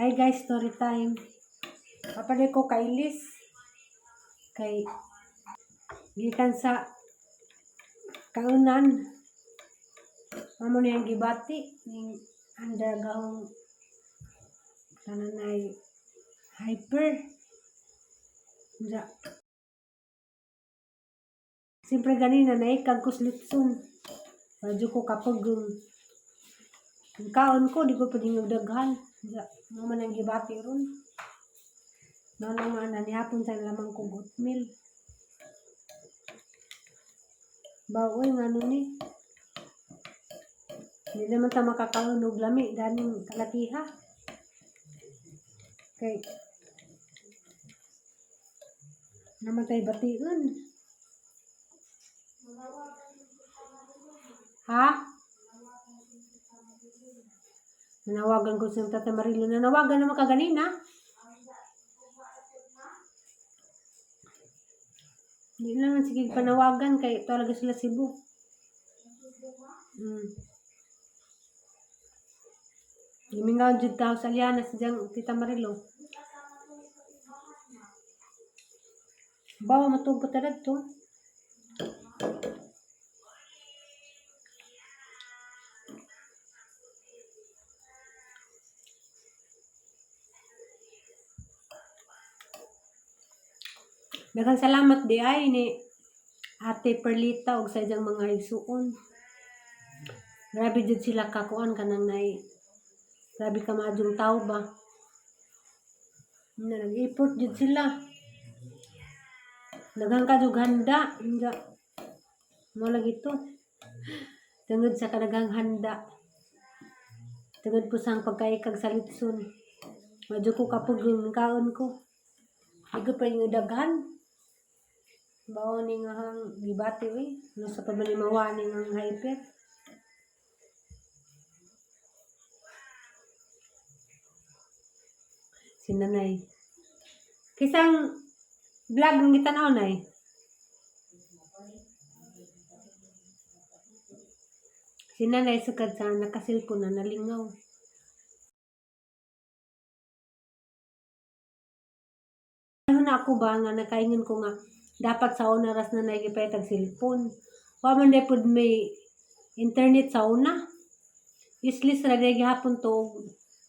Hi guys, story time. Papaday ko kailis. Kay gikan sa kaunan. Amo na yung gibati ning andagahong tananay hyper. Ja. Siyempre ganina na ikag ko slipson. Medyo ko kapagong ang kaon ko, di ko pwedeng magdaghan. Ja. Amo na yung gibati ron. Nanang nihapon sa lamang kong oatmeal. Baoy nga nun eh. Hindi naman ta makakaon og lami daning kalakiha. Kay namatay bation. Ha? Nanawagan ko sa Tata Marilo. Nanawagan naman ka ganina. Hindi naman sige panawagan kay talaga sila Cebu. Gimingaw jud tao sa Aliana sa diyang Tita Marilo. Bawa matugpo talaga to. Daghang salamat di ay ni Ate Perlita og sa iyang mga igsuon. Grabe jud sila kakuan kanang nay. Grabe ka maadjong tao ba? Nag-effort jud sila. Daghang ka jud handa. Mo lagi to. Tungod sa kadaghang handa. Tungod po sang pagkaikag sa litson. Medyo ko kapag yung kaon ko. Hindi ko pa yung daghan. Bawa ni nga hang gibati eh. Ano sa pabalimawa ni nga hyper. Si nanay. Kisang vlog ng gitanaw na eh. Si nanay sukad sa nakasilpon na nalingaw. Ano na ako ba nga nakaingon ko nga dapat sa oras na nagipaytag silpon. Wa man day pud may internet sa una. Useless ra day gihapon to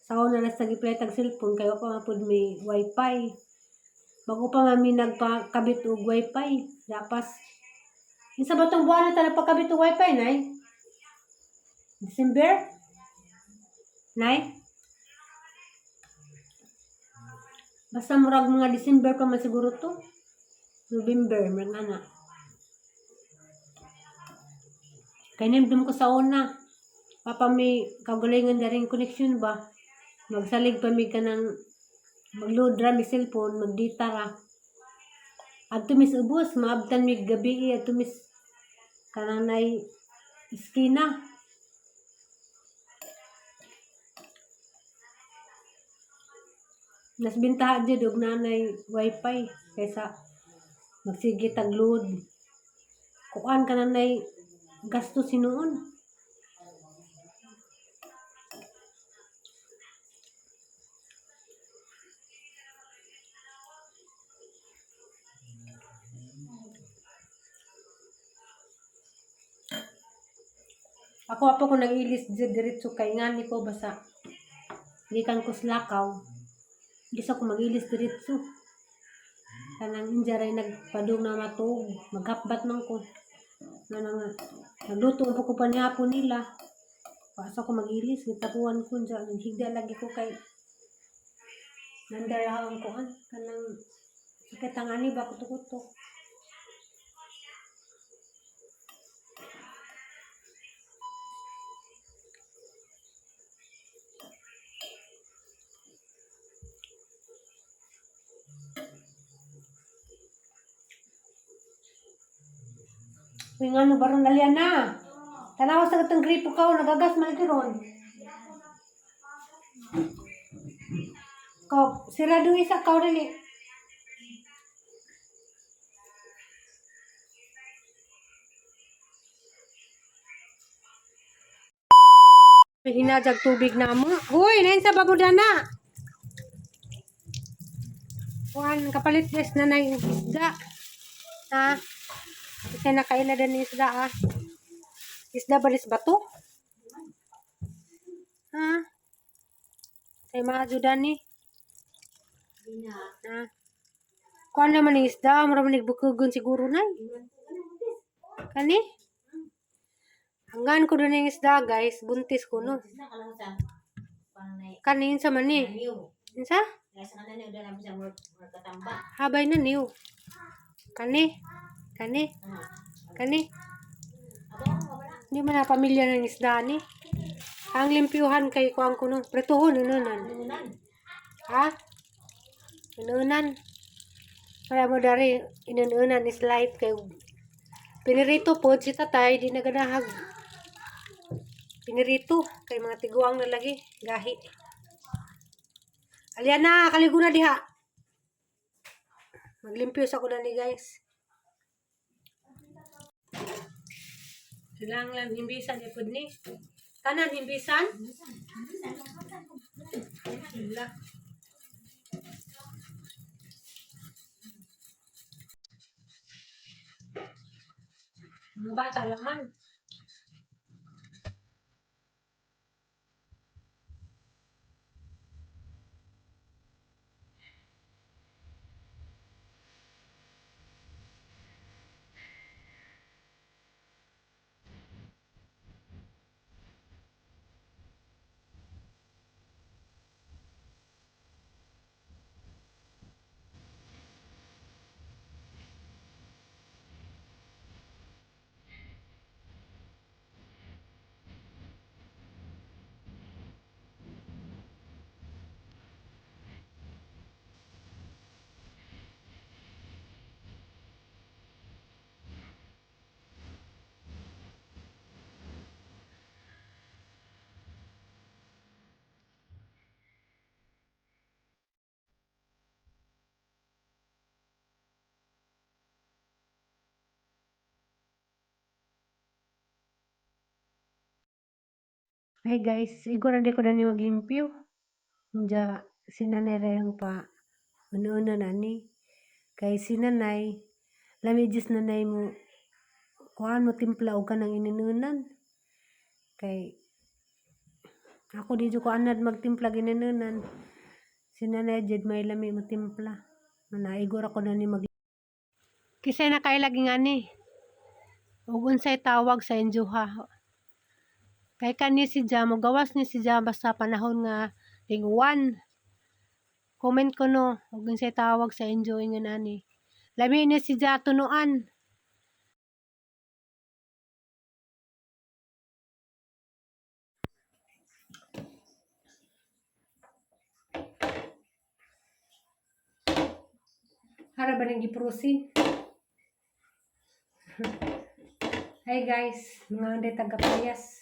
sa oras na gipaytag silpon kay wa pa pud may wifi. Bago pa mami nagpakabit og wifi. Dapas isa ba tong buwan na ta nagpakabit og wifi nay? December? Nay? Basta murag mga December pa man siguro to. November, mga ana. Kaya nimdum ko sa una. Papa may kagalingan na rin connection ba? Magsalig pa may ka ng mag-load ra may cellphone, mag-data ra. At tumis ubos, maabtan may gabi at tumis kananay iskina. Nas bintaha dyan og nanay wifi kaysa magsige tag-load. Kuan ka nanay gasto sinuon. Ako ko nag-ilis diretso kay ngani ko basa. Gikan ko slakaw. Gisa ko mag-ilis diretso. Kanang injaray nagpadung na matug. Maghapbat man ko. Nagluto po ko pa niya po nila. Pasa ko mag-ilis. Gitapuan ko dyan. Naghigda lagi ko kay nandarahan ko. Kanang sakit ang ani ba kuto-kuto. Uy nga no, baron Aliana. Tanawa sa katang gripo ka, nagagas maligiron. Kau, sirado isa ka rin eh. Hinajag tubig na mo. Uy, nain sa bagudana. kuan kapalit guys na nay isda. Ha? Kasi nakaila din yung isda ah. Isda balis bato. Ha? Kay maajudan ni. Ha? Kuan naman yung isda, maraming nagbukugon siguro nay. Kani? Hanggan ko doon yung isda guys, buntis ko no. Kanin sa mani. Insa? Habay na niyo. Kani? Kani? Kani? Hindi man na pamilya ng isda ni. Ang limpyuhan kay kuang kuno. Pretuhon nunan. Ha? Nunan. Para mo dari inunan is life kay pinirito po si tatay di nagadahag. Pinirito kay mga tiguang na lagi gahi. Aliana, kaligo na diha. Maglimpyo sa kuno ni guys. Silang lang himbisan ipod ni. Tanan himbisan? Sila. Mga bata laman. Hey guys, siguro di ko na ni maglimpyo. Diya, sinanay rin pa. Una-una na ni. Kay sinanay, lamidis nanay mo, kuhaan mo timpla o ka ng ininunan. Kay, ako di ko anad magtimpla gininunan. Sinanay jed may lami mo timpla. Naigor ako na ni mag... Kisay na kay lagi nga ni. Ug unsay tawag sa injuha. Kay kani si Jam, gawas ni si Jam basta panahon nga tingwan. Comment ko no, ug unsay tawag sa enjoy nga nani. Lami ni si Jam tunuan. Hara ba nang giprusin? Hi guys, mga anday taga-payas.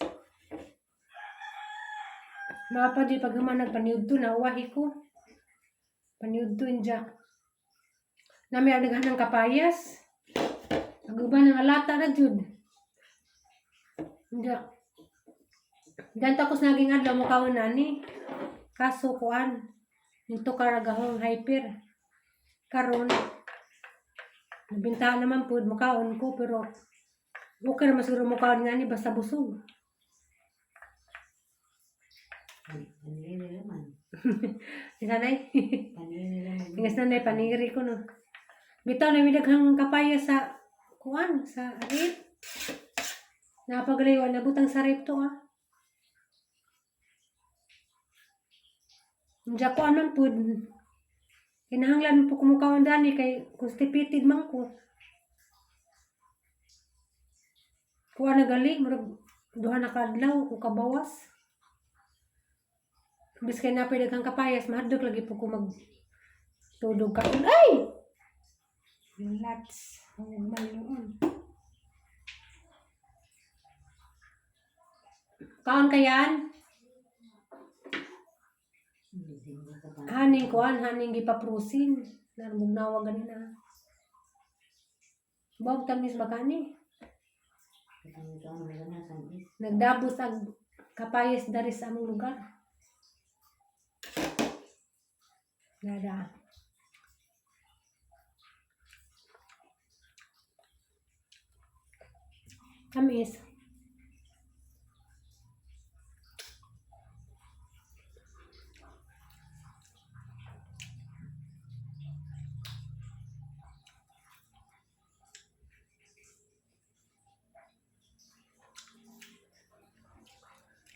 Mga pa di paghaman nagpaniudto na uwahi ko. Paniudto inja. Nami ang naghanang kapayas. Naguban ng alata na jud. Inja. Dan tapos naging adlaw mo kaon nani. Kaso kuan. Nito karagahong hyper. Karon. Nabintahan naman po mukaon ko pero okay na masuro mukaon nga ni basta busog. Paniri naman. Nanay. Paniri naman. Ingas nanay paniri ko no. Bitaw na midaghang kapaya sa kuan sa rip. Napagaliwan na butang sa rip to ah. Diya ko anong pud. Kinahanglan po kumukaon dani kay constipated man ko. Kuha na gali, marag duha na kadlaw ko kabawas. Bis kay napay daghang kapayas, mahadlok lagi po ko mag tudog ka. Ay! Relax. Ang maluon. Kaon kayan? Haning kuan, haning gipaprusin. Narmugnawa ganina. Bawag tamis ba kani? Nagdabos ang kapayas dari sa among lugar. Nada. Tamis.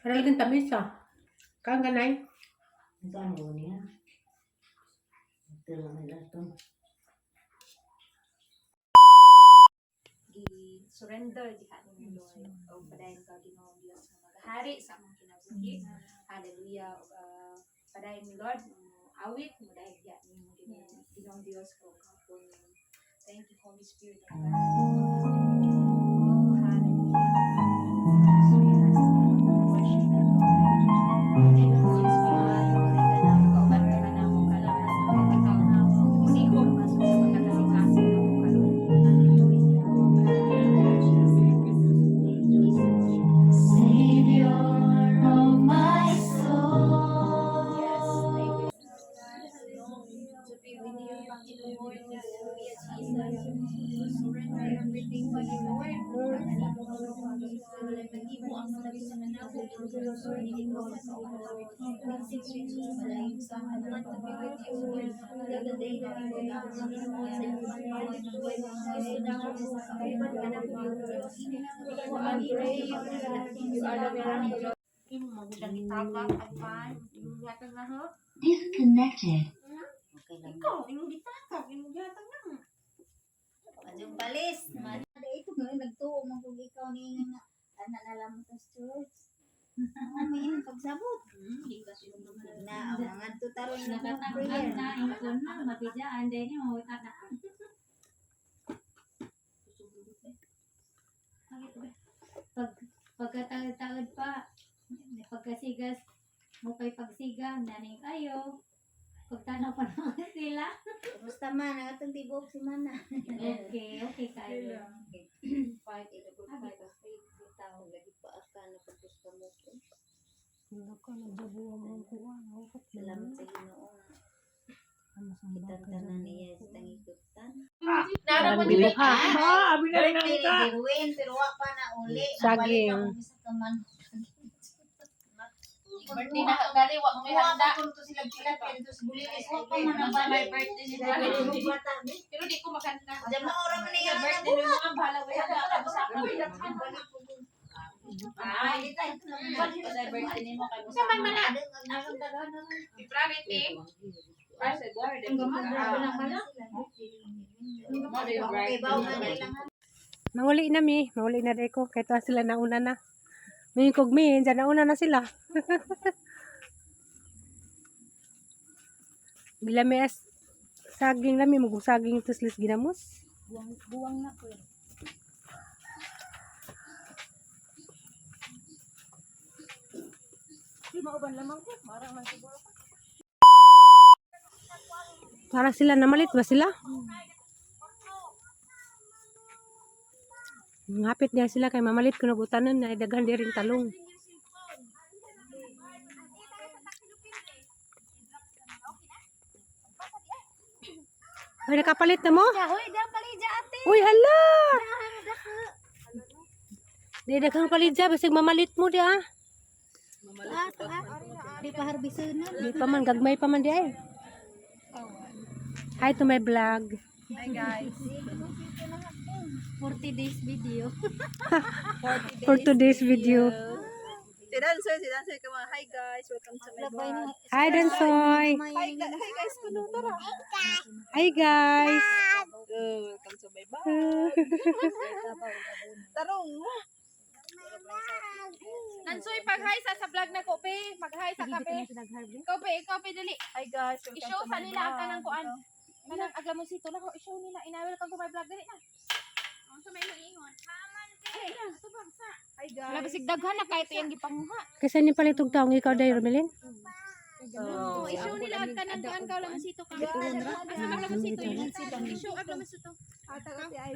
Karalagang tamis ah. Kang ganay. Ito ang gawin niya. Ito lang nila ito. Surrender diha ni Lord o padayon ka Ginoo Dios nga magahari sa among kinabuhi. Hallelujah. Padayon ni Lord awit mo dahil diha ni Ginoo Dios ko kapon. Thank you Holy Spirit of God. Oh hallelujah. Sweet as worship the Lord. Thank you Holy Spirit. Kauban ka na mo kalaman sa ikaw na mo sikop pasok sa pagkakasing-kasing na mo karon. Savior of my soul. Yes, thank you. To be with you, Lord. Hallelujah, Jesus. Surrender everything to you, Lord. Mahimo ang mga ginanabo concerning Lord. Malayo sa mga to be with you, Lord. The day that you will come, Lord, sa iyong pagpapalad ng buhay ng mga sinagawa sa kauban ka na po, Diyos. You are great, you are the miracle. Imo magudang itagak ang pan. Imo yatag na ho. Disconnected. Okay lang. Ikaw, imo gitagak, imo yatag na. Majong balis. Ito nga, nagtuo mo kung ikaw ni nga nalam mo sa church. May pagsabot. Na, ang mga tutaron na prayer. Ingkon na mabidaan din yung mawita na. Pagkatagod pa, pagkasigas mo pa'y pagsiga, naning ayo. Pagtanaw pa naman sila. Basta man, ang atong tibok si Mana. Okay kayo. Fight in a good fight of faith. Tao, lagi pa aka na pagpusta mo ko. Ako nagdabuhan mo kuha. Salamat sa Ginoo. Kitang tanan niya sa tangikutan. Bili. Birthday ni Jerwin, pero wa pa na uli. Saging. Nabalik ako sa kaman. Birthday na gali, wag may handa. Kung to sila pero to sa bulilis. Wa pa Ay, man ang may birthday ni Daddy. bata. Pero di ko makanta. Diyan maura man niya. Birthday ni mga bahala ko handa ka sa ako. Ay, birthday ni mo kay mo. Saman man na. Private eh. Kasi guard. Okay, bawa man nilang Manguli na mi. Manguli na day ko. Kaya sila nauna na. May kogmin. Diyan nauna na sila. Bila may saging na mi. Saging tuslis ginamos. Buwang na ko. Para sila namalit ba sila? Ngapit niya sila kay mamalit ko nagutanan na daghan di ring talong. Ay, nakapalit na mo? Hoy, daw palija ate. Uy, hala! Di daghang palidya, basig mamalit mo di ah. Di pa harbisun na. Di pa man, gagmay pa man di ay. Hi to my vlog. Hi guys. 40 days video. For today's video. Si Dansoy, come on. Hi guys, welcome to my vlog. Hi, Dansoy. Hi guys, kuno tara. Hi, guys. Welcome to my vlog. Tarong. Nansoy, pag-hi sa vlog na ko, pe. Mag-hi sa kape. Ikaw pe, dali. Hi guys, welcome I-show to sa my nila ang kanang vlog. kuan. Kanang aglamosito na ko, i-show nila. Welcome to my vlog, dali na. Ang sa may maingon. Haman kay. Tubag sa. Hi Wala guys. basig daghan na kahit yung gipanguha. Kasi ni palitog taong ikaw dayo, Romelin. Oh, i-show nila ang kanang kuan ka aglamosito ka. Asa aglamosito yun? I-show aglamosito.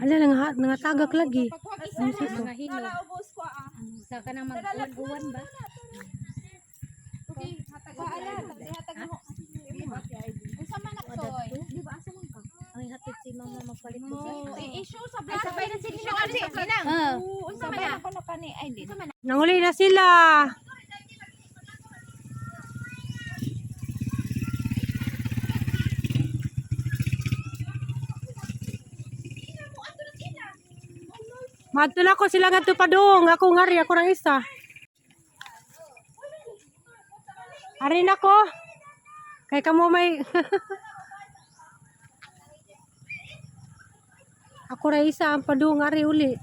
Ala, nangatagak lagi. Pagkuha isa Ano sito? na. Wala ubos ko ah. Sa kanang mag-uwan ba? Okay, hatag mo. Hatag mo. Unsa man naksoy? Di ba asa man ka? Ay hatod gid si mama magpalit ko sa I-issue sa black. Sabay na si Ninang. Unsa man na? Ako na pani. Ay, di. Nanguli na sila. Madto na ko sila nga padung. Ako ngari, ako rang isa. Ari na ko. Kay kamo may ako ra isa ang padung ari uli.